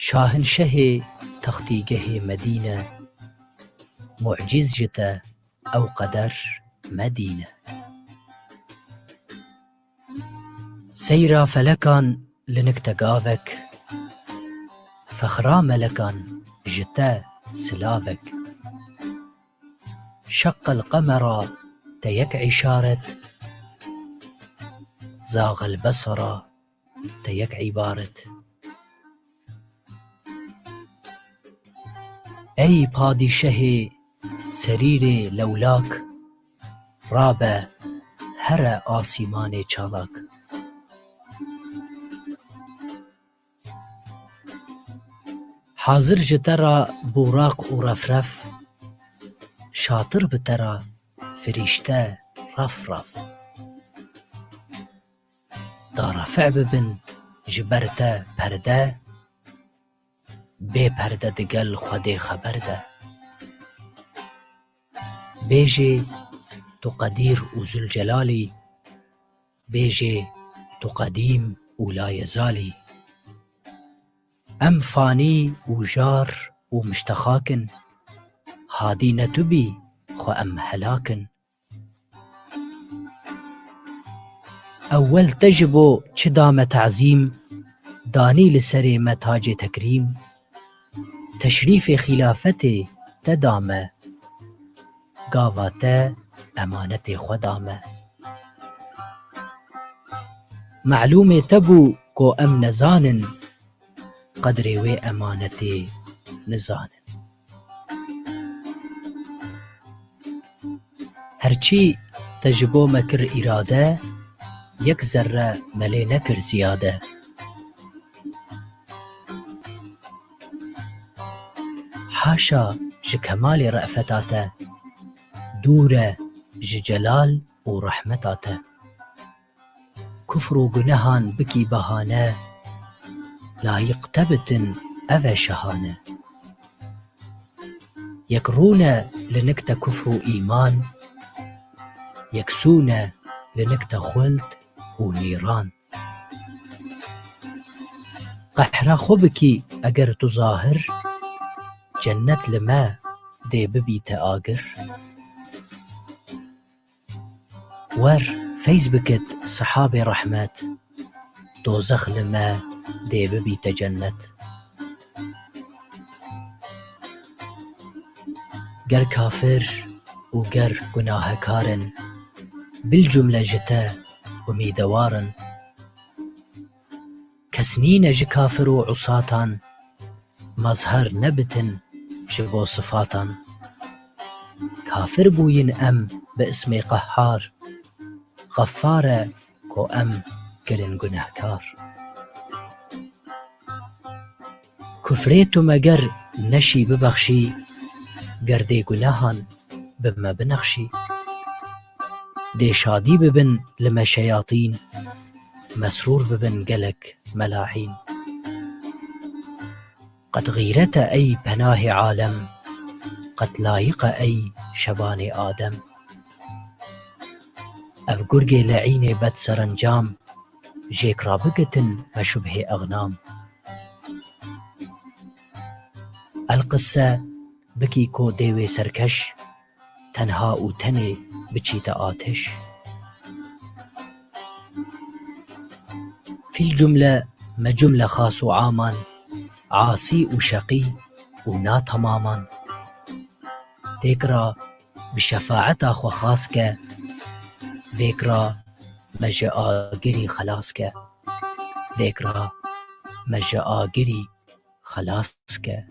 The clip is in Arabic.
شاهنشه تختیگه مدینه، معجز جته او قدر مدینه. سیرا فلکان لنکتگاوک، فخرا ملکان جته سلاوک. شق القمر تيك عشارة، زاغ البصر تيك عبارة. ای پادشه سریر لولاک، رابه هر آسیمان چالاک. حاضر جترا بوراق و رفرف، شاطر بترا فرشته رف رف. دارفع ببن جبرته پرده، بی پرده دگل خود خبر ده. بیجی تو قدیر و ذوالجلالی، بیجی تو قدیم و لایزالی. ام فانی و جار و مشتخاکن، هادی نتوبی خو ام هلاکن. اول تجبو چه دام تعظیم، دانی لسر متاج تکریم. تشریف خلافت تدامه، گاوات امانت خدامه. معلوم تبو کو ام نزانن، قدر و امانت نزانن. هرچی تجبو مکر اراده، یک ذره ملی نکر زیاده. حاشا ج کمال رأفتاته، دوره ج جلال و رحمتاته. کفر و گنهان بکی بهانه، لایق تبتن او شهانه. یک رونه لنکت کفر و ایمان، یک سونه لنکت خلد و نیران. قحره خو بکی اگر تو ظاهر، جنت لما دی ببیت آگر. ور فیض بکت صحاب رحمت، دوزخ لما دی ببیت جنت. گر کافر و گر گناهکارن، بالجمله جته امیدوارن. کس نین ج کافر و عصاتان، مظهر نبتن جبو صفاتان. کافر بوین ام باسم قهار، غفاره کو ام گرن گنهکار. کفری تو مگر نشی ببخشی، گرده گناهان بما بنخشی. دی شادی ببن لما شیاطین، مسرور ببن گلک ملاعین. قد غیرت ای پناه عالم، قد لایق ای شبان آدم. اف گرگ لعین بد سرانجام، جیک را بگتن مشبه اغنام. القصه بکی کو دیوی سرکش، تنها و تنی بچیت آتش. فی الجمله ما جمله خاص و عامان، عاصی و شقی و ناتمامان. تکرا بشفاعتا خو خاص که، ذکرا مجا آگری خلاص که. ذکرا مجا آگری خلاص که.